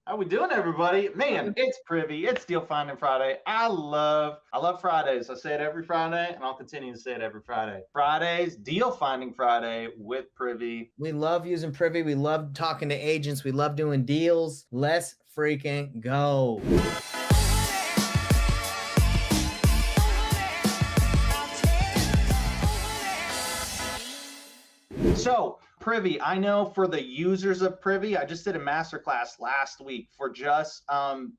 How we doing, everybody? Man, it's Privy. It's Deal Finding Friday. I love Fridays. I say it every Friday, and I'll continue to say it every Friday. Fridays, Deal Finding Friday with Privy. We love using Privy. We love talking to agents. We love doing deals. Let's freaking go. So, Privy, I know for the users of Privy, I just did a masterclass last week for just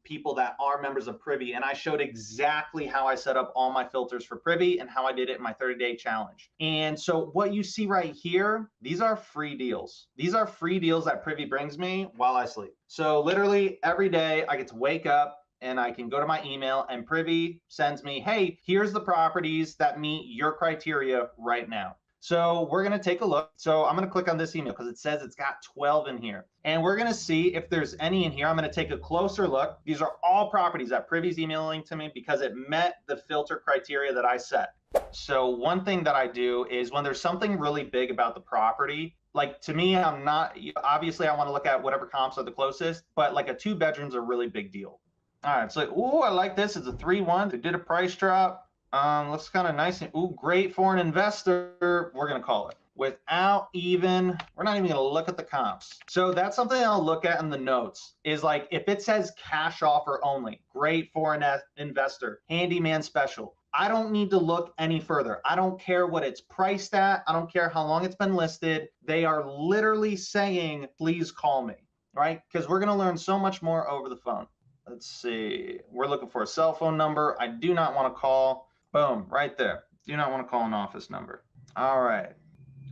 people that are members of Privy, and I showed exactly how I set up all my filters for Privy and how I did it in my 30-day challenge. And so what you see right here, these are free deals. These are free deals that Privy brings me while I sleep. So literally every day I get to wake up and I can go to my email and Privy sends me, hey, here's the properties that meet your criteria right now. So we're going to take a look. So I'm going to click on this email because it says it's got 12 in here. And we're going to see if there's any in here. I'm going to take a closer look. These are all properties that Privy's emailing to me because it met the filter criteria that I set. So one thing that I do is when there's something really big about the property, like to me, I'm not, obviously I want to look at whatever comps are the closest, but like a 2 bedroom's a really big deal. All right, so, ooh, I like this. It's a 3-1. They did a price drop. Looks kind of nice. Ooh, great for an investor. We're going to call it we're not even going to look at the comps. So that's something I'll look at in the notes is like, if it says cash offer only, great for an investor, handyman special. I don't need to look any further. I don't care what it's priced at. I don't care how long it's been listed. They are literally saying, please call me, right? Because we're going to learn so much more over the phone. Let's see. We're looking for a cell phone number. I do not want to call. Boom, right there. Do not want to call an office number. All right,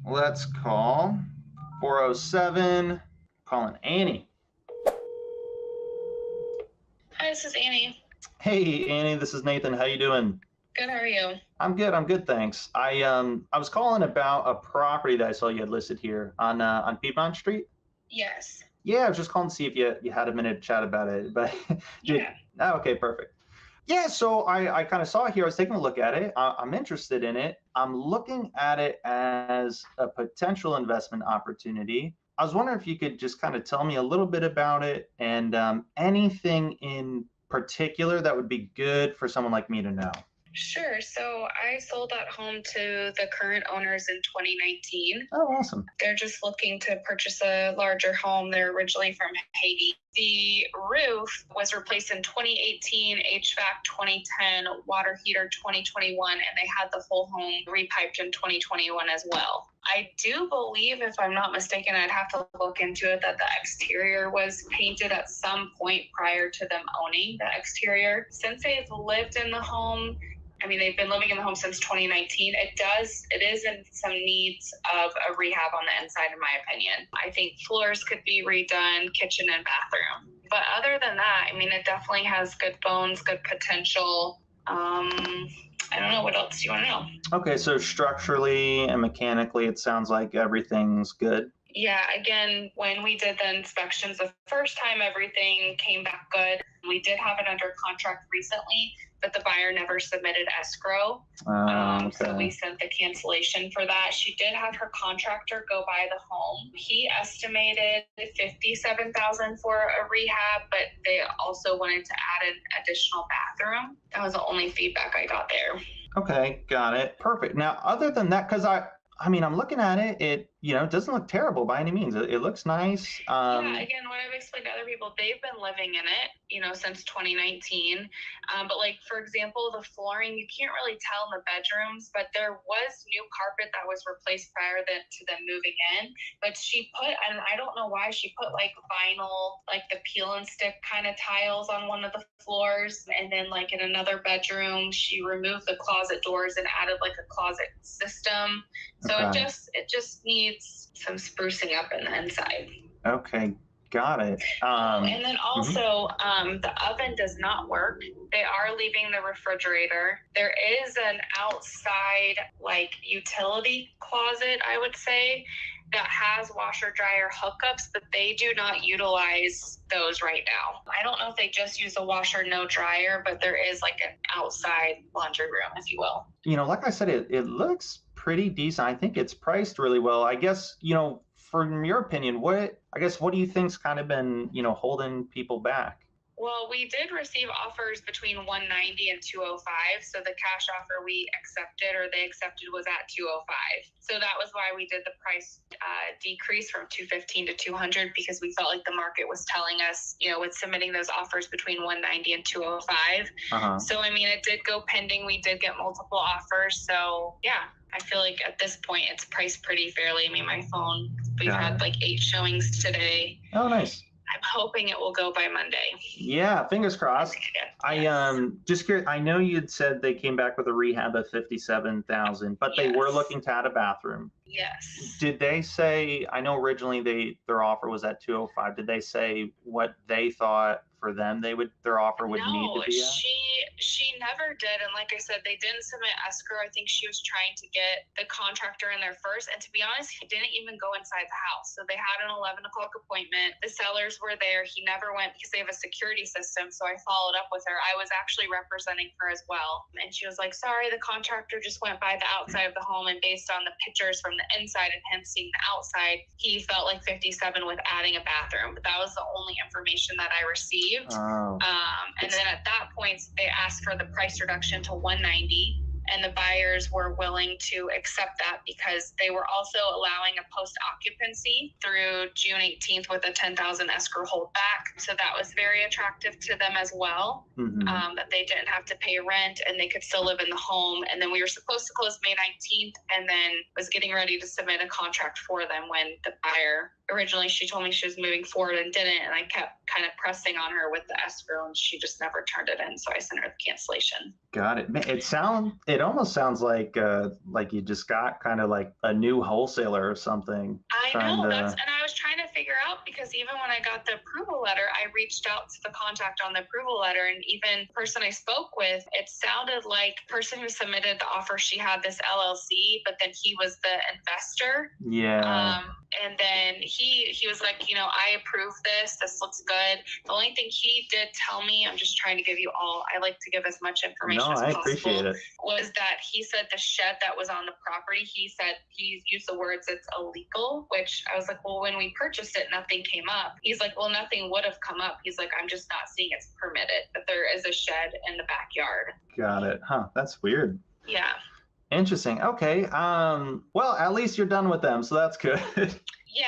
let's call 407, calling Annie. Hi, this is Annie. Hey, Annie, this is Nathan. How you doing? Good, how are you? I'm good, thanks. I was calling about a property that I saw you had listed here on Piedmont Street. Yes. Yeah, I was just calling to see if you had a minute to chat about it. But Yeah. Oh, okay, perfect. Yeah, so I kind of saw it here. I was taking a look at it. I'm interested in it. I'm looking at it as a potential investment opportunity. I was wondering if you could just kind of tell me a little bit about it and anything in particular that would be good for someone like me to know. Sure. So I sold that home to the current owners in 2019. Oh, awesome. They're just looking to purchase a larger home. They're originally from Haiti. The roof was replaced in 2018, HVAC 2010, water heater 2021, and they had the whole home repiped in 2021 as well. I do believe, if I'm not mistaken, I'd have to look into it, that the exterior was painted at some point prior to them owning the exterior. Since they've lived in the home, they've been living in the home since 2019. It is in some needs of a rehab on the inside, in my opinion. I think floors could be redone, kitchen and bathroom. But other than that, it definitely has good bones, good potential. I don't know. What else do you want to know? Okay, so structurally and mechanically, it sounds like everything's good. Yeah, again, when we did the inspections the first time, everything came back good. We did have it under contract recently, but the buyer never submitted escrow. Okay. So we sent the cancellation for that. She did have her contractor go by the home. He estimated $57,000 for a rehab, but they also wanted to add an additional bathroom. That was the only feedback I got there. Okay, got it. Perfect. Now, other than that, because I'm looking at it, it doesn't look terrible by any means. It looks nice. Yeah, again, what I've explained to other people, they've been living in it, since 2019. But like, for example, the flooring, you can't really tell in the bedrooms, but there was new carpet that was replaced prior to them moving in. But she put, and I don't know why, she put like vinyl, like the peel and stick kind of tiles on one of the floors. And then like in another bedroom, she removed the closet doors and added like a closet system. So Okay. it just needs some sprucing up in the inside. Okay, got it. And then also, the oven does not work. They are leaving the refrigerator. There is an outside, like, utility closet, I would say, that has washer dryer hookups, but they do not utilize those right now. I don't know if they just use a washer, no dryer, but there is like an outside laundry room, if you will. Like I said, it looks pretty decent. I think it's priced really well. I guess, from your opinion, what do you think's kind of been, holding people back? Well, we did receive offers between 190 and 205. So the cash offer we accepted, or they accepted, was at 205. So that was why we did the price decrease from 215 to 200, because we felt like the market was telling us, with submitting those offers between 190 and 205. So, I mean, it did go pending. We did get multiple offers. So, yeah. I feel like at this point it's priced pretty fairly. I mean, my phone, we've had like 8 showings today. Oh, nice. I'm hoping it will go by Monday. Yeah, fingers crossed. Yes. Just curious. I know you'd said they came back with a rehab of 57,000, but they were looking to add a bathroom. Yes. Did they say? I know originally their offer was at 205. Did they say what they thought for them their offer would need to be at? She never did. And like I said, they didn't submit escrow. I think she was trying to get the contractor in there first. And to be honest, he didn't even go inside the house. So they had an 11 o'clock appointment. The sellers were there. He never went because they have a security system. So I followed up with her. I was actually representing her as well. And she was like, sorry, the contractor just went by the outside of the home. And based on the pictures from the inside and him seeing the outside, he felt like 57 with adding a bathroom. But that was the only information that I received. Oh. And then at that point, they asked for the price reduction to 190, and the buyers were willing to accept that because they were also allowing a post occupancy through June 18th with a 10,000 escrow holdback. So that was very attractive to them as well, that they didn't have to pay rent and they could still live in the home. And then we were supposed to close May 19th, and then was getting ready to submit a contract for them when the buyer, originally she told me she was moving forward and didn't, and I kept kind of pressing on her with the escrow and she just never turned it in, so I sent her the cancellation. Got it. It almost sounds like you just got kind of like a new wholesaler or something. I know, and I was trying to figure out, because even when I got the approval letter, I reached out to the contact on the approval letter, and even the person I spoke with, it sounded like the person who submitted the offer, she had this LLC, but then he was the investor. Yeah. And then he was like, I approve this. This looks good. The only thing he did tell me, I'm just trying to give you all, I like to give as much information as possible. Appreciate it. Was that he said the shed that was on the property, he said he used the words it's illegal, which I was like, well, when we purchased it, nothing came up. He's like, well, nothing would have come up. He's like, I'm just not seeing it's permitted, but there is a shed in the backyard. Got it. Huh. That's weird. Yeah. Interesting. Okay. Well, at least you're done with them, so that's good. Yeah.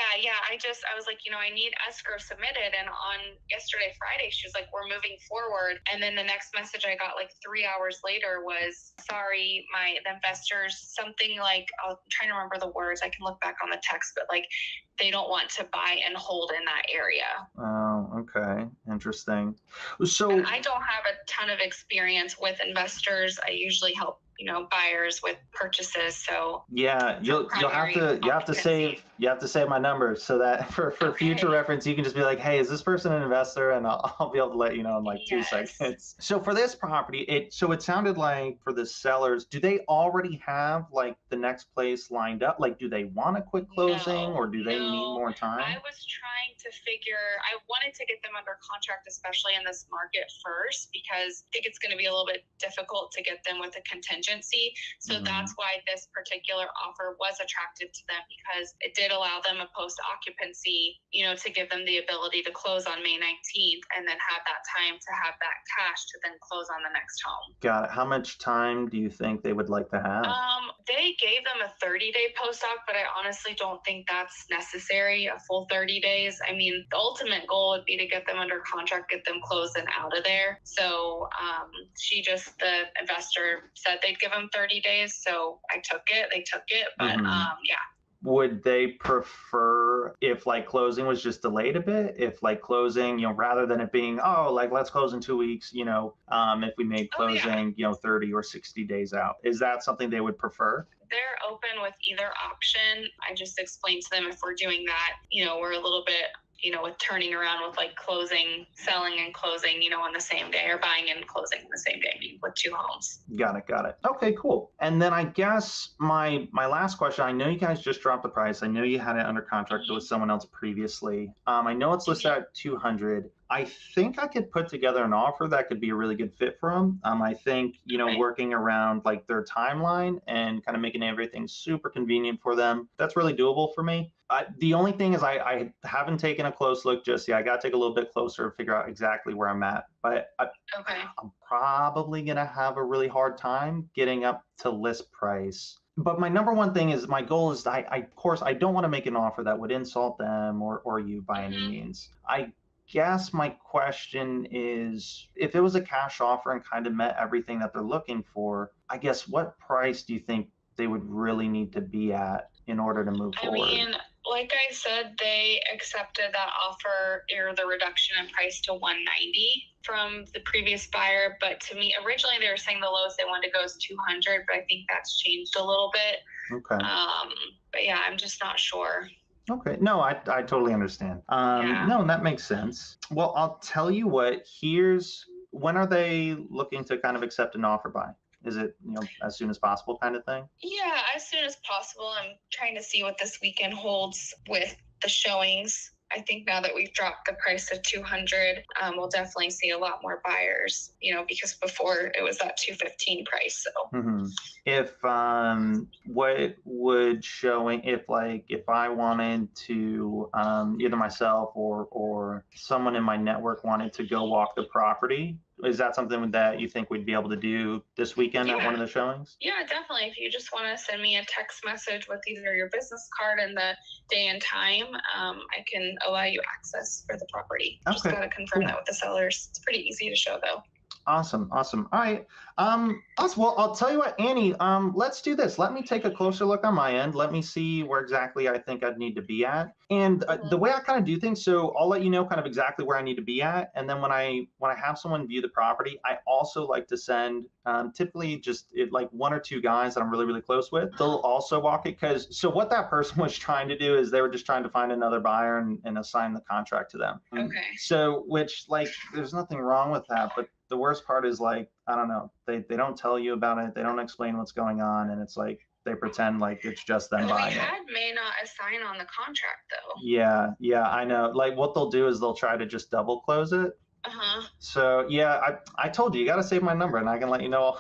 I was like, I need escrow submitted. And on yesterday, Friday, she was like, we're moving forward. And then the next message I got like 3 hours later was, sorry, the investors, something like, I'm trying to remember the words. I can look back on the text, but like, they don't want to buy and hold in that area. Oh, okay. Interesting. So and I don't have a ton of experience with investors. I usually help buyers with purchases. So yeah, you'll have to save my number so that for future reference, you can just be like, hey, is this person an investor? And I'll be able to let you know in like 2 seconds. So for this property, it sounded like for the sellers, do they already have like the next place lined up? Like, do they want a quick closing or do they need more time? I was trying to I wanted to get them under contract, especially in this market first, because I think it's going to be a little bit difficult to get them with a contingency. So that's why this particular offer was attractive to them, because it did allow them a post occupancy, to give them the ability to close on May 19th and then have that time to have that cash to then close on the next home. Got it. How much time do you think they would like to have? They gave them a 30-day post-oc, but I honestly don't think that's necessary, a full 30 days. I mean, the ultimate goal would be to get them under contract, get them closed and out of there. So the investor said they'd give them 30 days. So I took it. They took it. But yeah. Would they prefer if like closing was just delayed a bit? If like closing, rather than it being, let's close in 2 weeks, if we made closing, 30 or 60 days out, is that something they would prefer? They're open with either option. I just explained to them, if we're doing that, we're a little bit, with turning around with like selling and closing, on the same day, or buying and closing the same day, with 2 homes. Got it. Okay, cool. And then I guess my last question, I know you guys just dropped the price. I know you had it under contract with someone else previously. I know it's listed at 200. I think I could put together an offer that could be a really good fit for them. I think, working around like their timeline and kind of making everything super convenient for them, that's really doable for me. The only thing is I haven't taken a close look just yet. I got to take a little bit closer to figure out exactly where I'm at. But I'm probably going to have a really hard time getting up to list price. But my number one thing is my goal is of course, I don't want to make an offer that would insult them or you by any means. I guess my question is, if it was a cash offer and kind of met everything that they're looking for, I guess what price do you think they would really need to be at in order to move forward? I mean, like I said, they accepted that offer or the reduction in price to 190 from the previous buyer. But to me, originally they were saying the lowest they wanted to go is 200, but I think that's changed a little bit. Okay. But yeah, I'm just not sure. Okay. No, I totally understand. No, that makes sense. Well, I'll tell you what, when are they looking to kind of accept an offer by? Is it, as soon as possible kind of thing? Yeah, as soon as possible. I'm trying to see what this weekend holds with the showings. I think now that we've dropped the price to 200, we'll definitely see a lot more buyers, because before it was that 215 price. So if what would showing, if I wanted to, either myself or someone in my network wanted to go walk the property, is that something that you think we'd be able to do this weekend at one of the showings? Yeah, definitely. If you just want to send me a text message with either your business card and the day and time, I can allow you access for the property. Okay. Just got to confirm that with the sellers. It's pretty easy to show though. Awesome. All right. Awesome. Well, I'll tell you what, Annie, let's do this. Let me take a closer look on my end. Let me see where exactly I think I'd need to be at. And the way I kind of do things, so I'll let you know kind of exactly where I need to be at. And then when I have someone view the property, I also like to send typically just like one or two guys that I'm really, really close with. They'll also walk it so what that person was trying to do is they were just trying to find another buyer and assign the contract to them. Okay. So which there's nothing wrong with that, but the worst part is I don't know, they don't tell you about it. They don't explain what's going on. And it's like, they pretend like it's just them buying it. May not assign on the contract though. Yeah, I know. Like what they'll do is they'll try to just double close it. So yeah, I told you got to save my number and I can let you know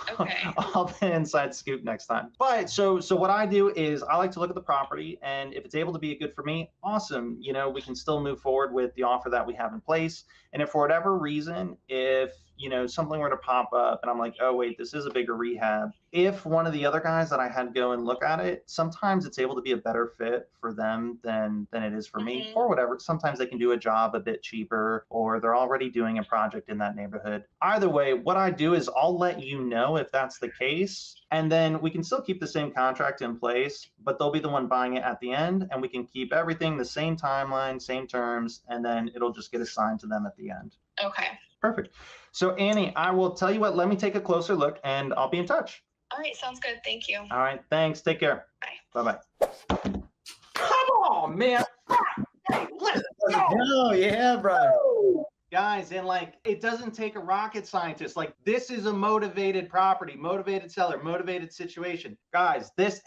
all the inside scoop next time. But so what I do is I like to look at the property, and if it's able to be good for me, awesome. We can still move forward with the offer that we have in place. And if for whatever reason, if something were to pop up and I'm like, oh wait, this is a bigger rehab. If one of the other guys that I had go and look at it, sometimes it's able to be a better fit for them than it is for me, or whatever. Sometimes they can do a job a bit cheaper, or they're already doing a project in that neighborhood. Either way, what I do is I'll let you know if that's the case. And then we can still keep the same contract in place, but they'll be the one buying it at the end, and we can keep everything the same timeline, same terms, and then it'll just get assigned to them at the end. Okay. Perfect. So Annie, I will tell you what, let me take a closer look and I'll be in touch. All right. Sounds good. Thank you. All right. Thanks. Take care. Bye. Bye-bye. Come on, man. Hey, let's go. Oh, yeah, brother. Guys, and it doesn't take a rocket scientist. This is a motivated property, motivated seller, motivated situation. Guys, there's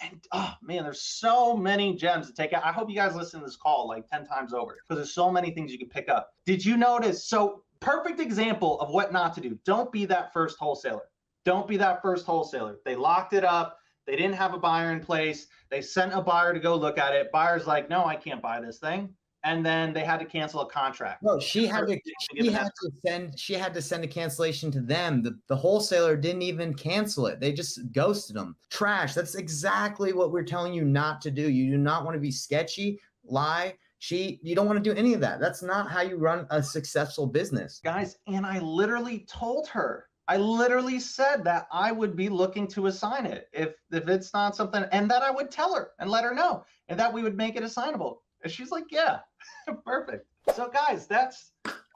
so many gems to take out. I hope you guys listen to this call 10 times over, because there's so many things you can pick up. Did you notice? So perfect example of what not to do. Don't be that first wholesaler. Don't be that first wholesaler. They locked it up. They didn't have a buyer in place. They sent a buyer to go look at it. Buyer's like, no, I can't buy this thing. And then they had to cancel a contract. No, she had to send a cancellation to them. The wholesaler didn't even cancel it. They just ghosted them. Trash. That's exactly what we're telling you not to do. You do not want to be sketchy, lie, cheat. You don't want to do any of that. That's not how you run a successful business. Guys, and I literally told her, I literally said that I would be looking to assign it if it's not something, and that I would tell her and let her know, and that we would make it assignable. And she's like, yeah, perfect. So guys,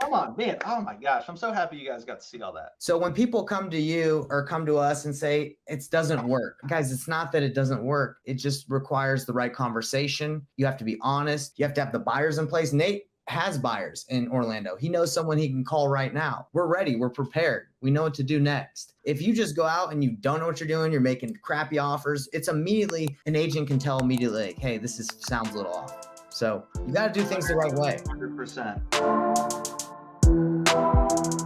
come on, man. Oh my gosh. I'm so happy you guys got to see all that. So when people come to you or come to us and say it doesn't work, guys, it's not that it doesn't work. It just requires the right conversation. You have to be honest. You have to have the buyers in place. Nate has buyers in Orlando. He knows someone he can call right now. We're ready. We're prepared. We know what to do next. If you just go out and you don't know what you're doing, you're making crappy offers, it's immediately, an agent can tell immediately, hey, sounds a little off. So you got to do things the right way. 100%. you.